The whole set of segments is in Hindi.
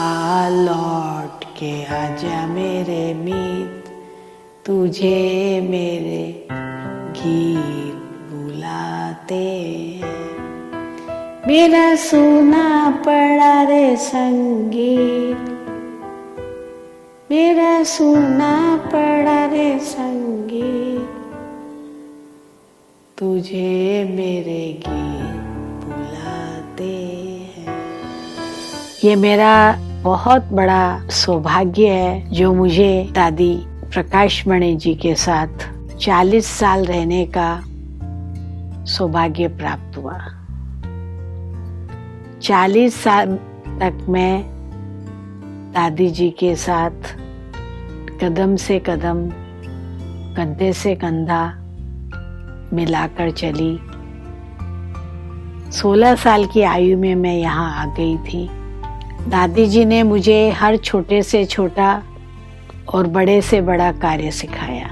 आ लौट के आजा मेरे मीत, तुझे मेरे गीत बुलाते हैं। मेरा सूना पड़ा रे संगीत, मेरा सूना पड़ा रे संगीत, तुझे मेरे गीत बुलाते हैं। ये मेरा बहुत बड़ा सौभाग्य है जो मुझे दादी प्रकाशमणि जी के साथ 40 साल रहने का सौभाग्य प्राप्त हुआ। 40 साल तक मैं दादी जी के साथ कदम से कदम, कंधे से कंधा मिलाकर चली। 16 साल की आयु में मैं यहाँ आ गई थी। दादी जी ने मुझे हर छोटे से छोटा और बड़े से बड़ा कार्य सिखाया।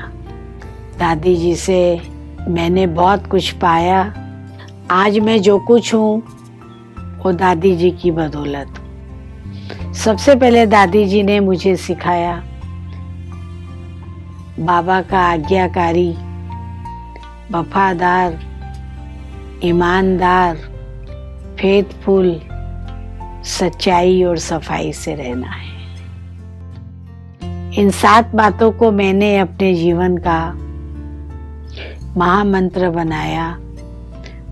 दादी जी से मैंने बहुत कुछ पाया। आज मैं जो कुछ हूँ वो दादी जी की बदौलत। सबसे पहले दादी जी ने मुझे सिखाया बाबा का आज्ञाकारी, वफादार, ईमानदार, फेथफुल, सच्चाई और सफाई से रहना है। इन 7 बातों को मैंने अपने जीवन का महामंत्र बनाया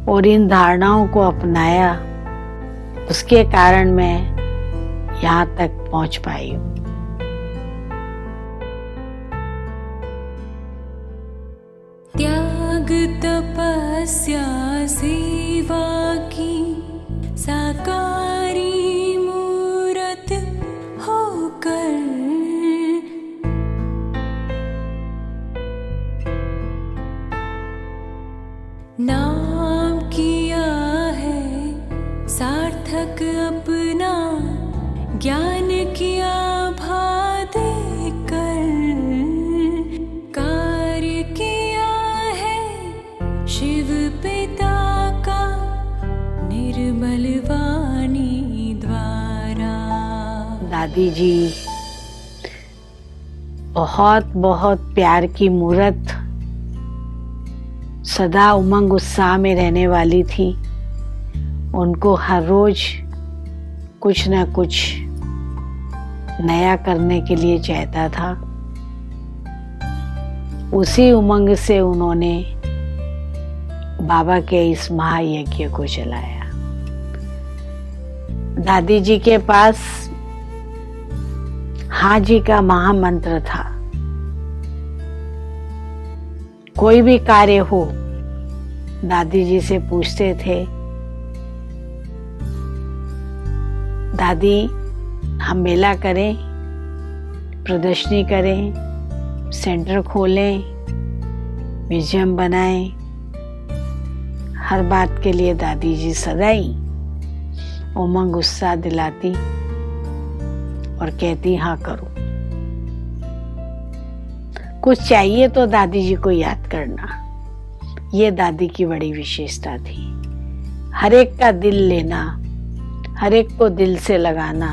और इन धारणाओं को अपनाया। उसके कारण मैं यहाँ तक पहुँच पाई हूँ। त्याग तपस्या सेवा की साकारी मूरत होकर, नाम किया है सार्थक अपना, ज्ञान किया भा देकर, कार्य किया है शिव पिता का निर्मल वाणी द्वारा। दादी जी बहुत बहुत प्यार की मूरत, सदा उमंग उत्साह में रहने वाली थी। उनको हर रोज कुछ न कुछ नया करने के लिए चाहता था। उसी उमंग से उन्होंने बाबा के इस महायज्ञ को चलाया। दादी जी के पास हाँ जी का महामंत्र था। कोई भी कार्य हो दादी जी से पूछते थे, दादी हम मेला करें, प्रदर्शनी करें, सेंटर खोलें, म्यूजियम बनाएं। हर बात के लिए दादी जी सदा ही उमंग उत्साह दिलाती और कहती हाँ करो। कुछ चाहिए तो दादी जी को याद करना, ये दादी की बड़ी विशेषता थी। हर एक का दिल लेना, हर एक को दिल से लगाना,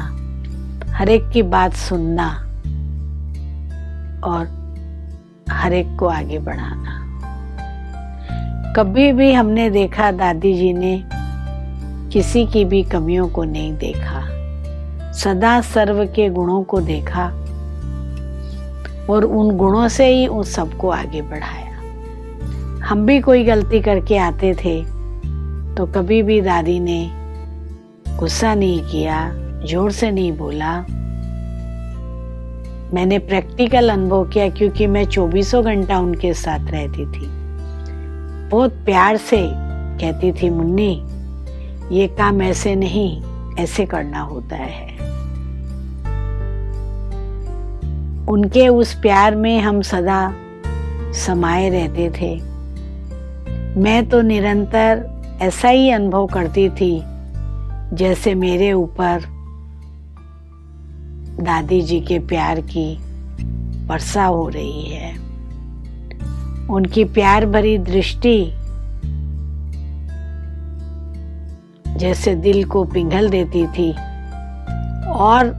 हर एक की बात सुनना और हर एक को आगे बढ़ाना। कभी भी हमने देखा दादी जी ने किसी की भी कमियों को नहीं देखा, सदा सर्व के गुणों को देखा और उन गुणों से ही उन सबको आगे बढ़ाया। हम भी कोई गलती करके आते थे तो कभी भी दादी ने गुस्सा नहीं किया, जोर से नहीं बोला। मैंने प्रैक्टिकल अनुभव किया क्योंकि मैं 24 घंटा उनके साथ रहती थी। बहुत प्यार से कहती थी, मुन्नी ये काम ऐसे नहीं, ऐसे करना होता है। उनके उस प्यार में हम सदा समाये रहते थे। मैं तो निरंतर ऐसा ही अनुभव करती थी जैसे मेरे ऊपर दादी जी के प्यार की वर्षा हो रही है। उनकी प्यार भरी दृष्टि जैसे दिल को पिघल देती थी और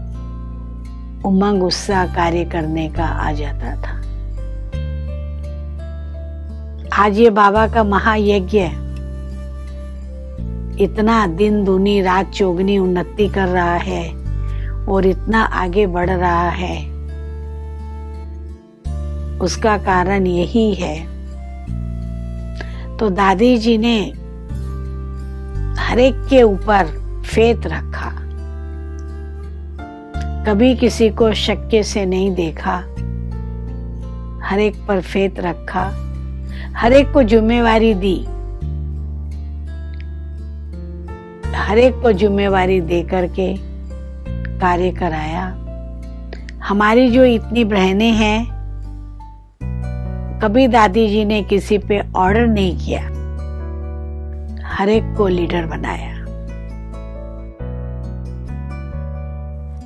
उमंग उत्साह कार्य करने का आ जाता था। आज ये बाबा का महायज्ञ इतना दिन दूनी रात चौगनी उन्नति कर रहा है और इतना आगे बढ़ रहा है, उसका कारण यही है। तो दादी जी ने हर एक के ऊपर फेथ रखा, कभी किसी को शक्य से नहीं देखा, हर एक पर फेथ रखा, हर एक को जिम्मेवारी दी, हर एक को जिम्मेवारी दे करके कार्य कराया। हमारी जो इतनी बहनें हैं, कभी दादी जी ने किसी पे ऑर्डर नहीं किया, हर एक को लीडर बनाया।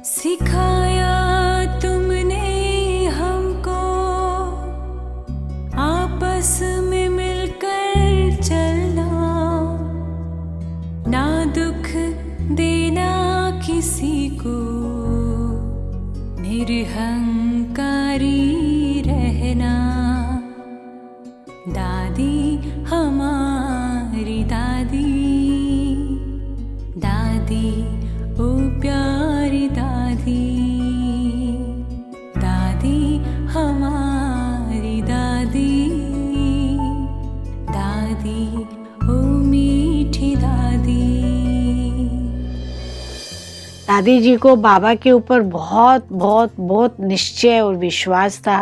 सिखाया तुमने हमको आपस में मिलकर चलना, ना दुख देना किसी को, निरहंकारी रहना। दादी हमारी दादी, दादी ओ प्यारी दादी, दादी हमारी दादी, दादी ओ मीठी दादी। दादी जी को बाबा के ऊपर बहुत बहुत बहुत निश्चय और विश्वास था।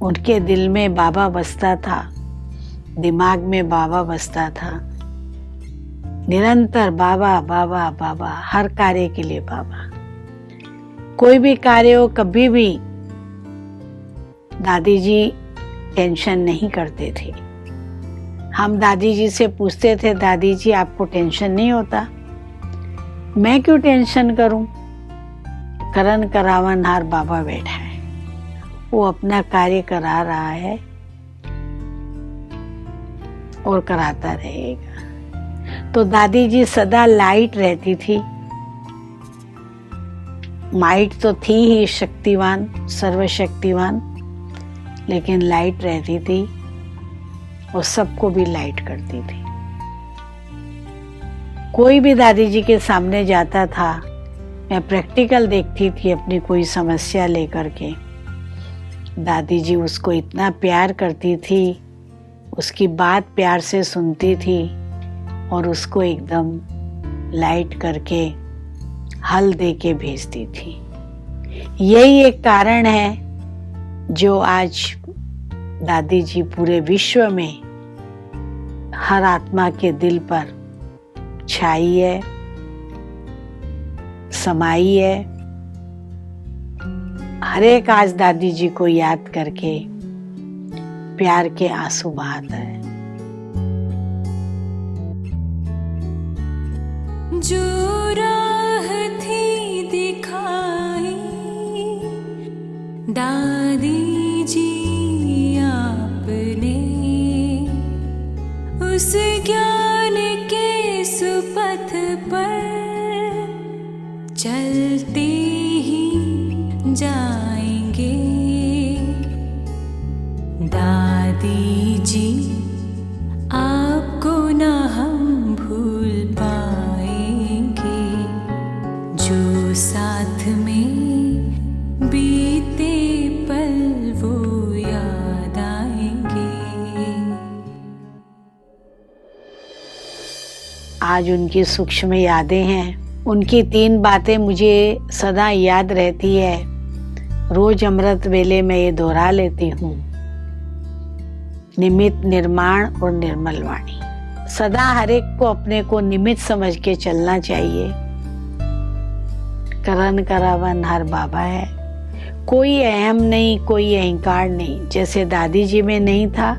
उनके दिल में बाबा बसता था, दिमाग में बाबा बसता था, निरंतर बाबा बाबा बाबा, हर कार्य के लिए बाबा। कोई भी कार्य हो, कभी भी दादी जी टेंशन नहीं करते थे। हम दादी जी से पूछते थे, दादी जी आपको टेंशन नहीं होता? मैं क्यों टेंशन करूं? करन करावनहार बाबा बैठा है, वो अपना कार्य करा रहा है और कराता रहेगा। तो दादी जी सदा लाइट रहती थी। माइट तो थी ही शक्तिवान, सर्वशक्तिवान, लेकिन लाइट रहती थी और सबको भी लाइट करती थी। कोई भी दादी जी के सामने जाता था, मैं प्रैक्टिकल देखती थी अपनी कोई समस्या लेकर के, दादी जी उसको इतना प्यार करती थी, उसकी बात प्यार से सुनती थी और उसको एकदम लाइट करके हल दे के भेजती थी। यही एक कारण है जो आज दादी जी पूरे विश्व में हर आत्मा के दिल पर छाई है, समाई है। हर एक आज दादी जी को याद करके प्यार के आंसू बहाता है। जो राह थी दिखाई दादी जी आपने, उस ज्ञान के सुपथ पर चलते ही जाएंगे। दादी जी आपको ना हम भूल पाएंगे, जो साथ में बीते पल वो याद आएंगे। आज उनकी सूक्ष्म यादें हैं। उनकी 3 बातें मुझे सदा याद रहती है, रोज अमृत वेले में ये दोहरा लेती हूँ। निमित्त, निर्माण और निर्मल वाणी। सदा हर एक को अपने को निमित्त समझ के चलना चाहिए। करन करावन हर बाबा है, कोई अहम नहीं, कोई अहंकार नहीं। जैसे दादी जी में नहीं था,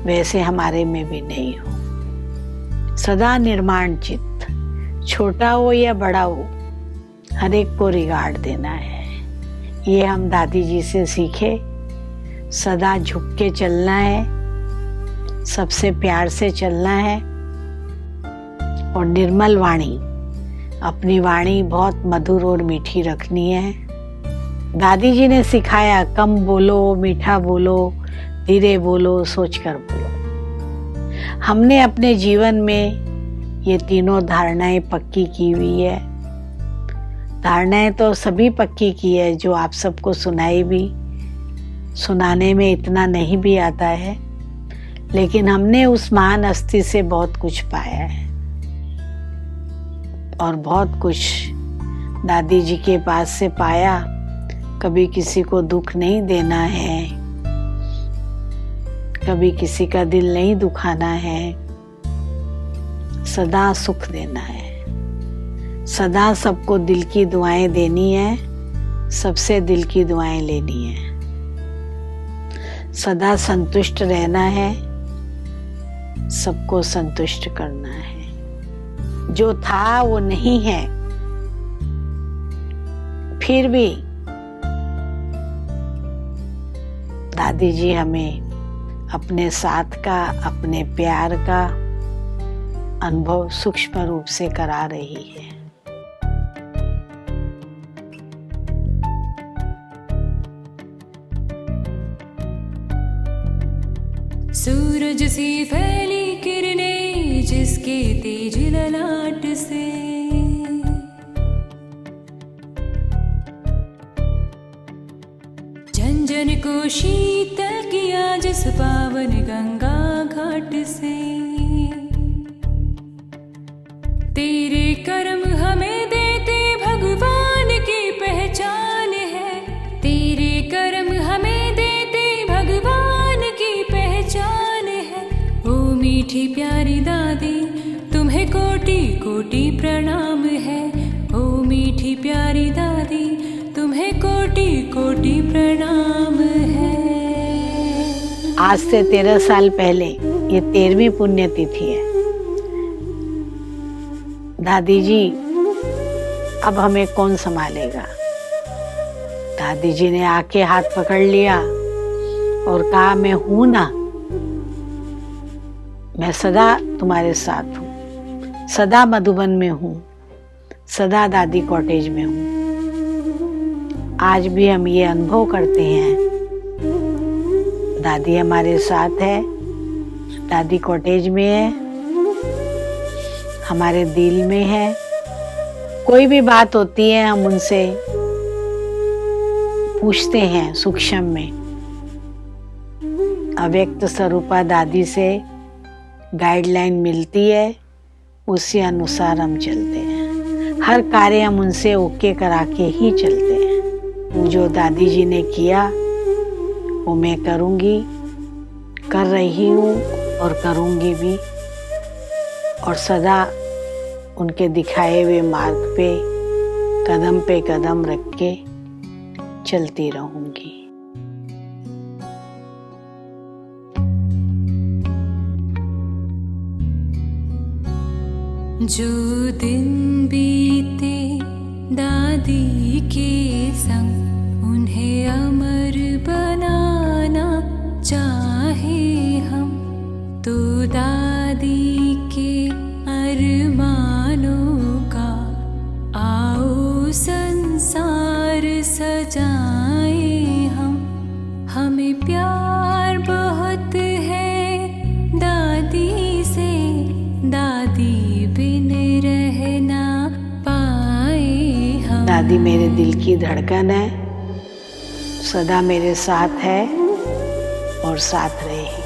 वैसे हमारे में भी नहीं हो। सदा निर्माण चित्त, छोटा हो या बड़ा हो, हर एक को रिगार्ड देना है। ये हम दादी जी से सीखे। सदा झुक के चलना है, सबसे प्यार से चलना है और निर्मल वाणी, अपनी वाणी बहुत मधुर और मीठी रखनी है। दादी जी ने सिखाया, कम बोलो, मीठा बोलो, धीरे बोलो, सोचकर बोलो। हमने अपने जीवन में ये तीनों धारणाएं पक्की की हुई है। धारणाएं तो सभी पक्की की है, जो आप सबको सुनाई भी, सुनाने में इतना नहीं भी आता है, लेकिन हमने उस महान हस्ती से बहुत कुछ पाया है और बहुत कुछ दादी जी के पास से पाया। कभी किसी को दुख नहीं देना है, कभी किसी का दिल नहीं दुखाना है, सदा सुख देना है, सदा सबको दिल की दुआएं देनी है, सबसे दिल की दुआएं लेनी है, सदा संतुष्ट रहना है, सबको संतुष्ट करना है। जो था वो नहीं है, फिर भी दादी जी हमें अपने साथ का, अपने प्यार का अनुभव सूक्ष्म रूप से करा रही है। सूरज सी फैली किरणें जिसके तेज ललाट से जन जन को शीतल किया, जिस पावन गंगा घाट से। तेरे कर्म हमें देते भगवान की पहचान है, तेरे कर्म हमें देते भगवान की पहचान है। ओ मीठी प्यारी दादी, तुम्हें कोटि कोटि प्रणाम है। ओ मीठी प्यारी दादी, तुम्हें कोटि कोटि प्रणाम है। आज से 13 साल पहले ये 13वीं पुण्यतिथि है। दादी जी, अब हमें कौन संभालेगा? दादी जी ने आके हाथ पकड़ लिया और कहा, मैं हूं ना, मैं सदा तुम्हारे साथ हूं, सदा मधुबन में हूं, सदा दादी कॉटेज में हूं। आज भी हम ये अनुभव करते हैं, दादी हमारे साथ है, दादी कॉटेज में है, हमारे दिल में है। कोई भी बात होती है हम उनसे पूछते हैं सूक्ष्म में। अव्यक्त स्वरूपा दादी से गाइडलाइन मिलती है, उसी अनुसार हम चलते हैं। हर कार्य हम उनसे ओके करा के ही चलते हैं। जो दादी जी ने किया वो मैं करूँगी, कर रही हूँ और करूँगी भी, और सदा उनके दिखाए हुए मार्ग पे कदम रख के चलती रहूँगी। जो दिन बीते दादी के संग, उन्हें अमर बनाना चाहे हम, तो दादी के अरमानों का आओ संसार सजाए हम। हमें प्यार बहुत है दादी से, दादी बिन रह ना पाए हम। दादी मेरे दिल की धड़कन है, सदा मेरे साथ है और साथ रहेगी।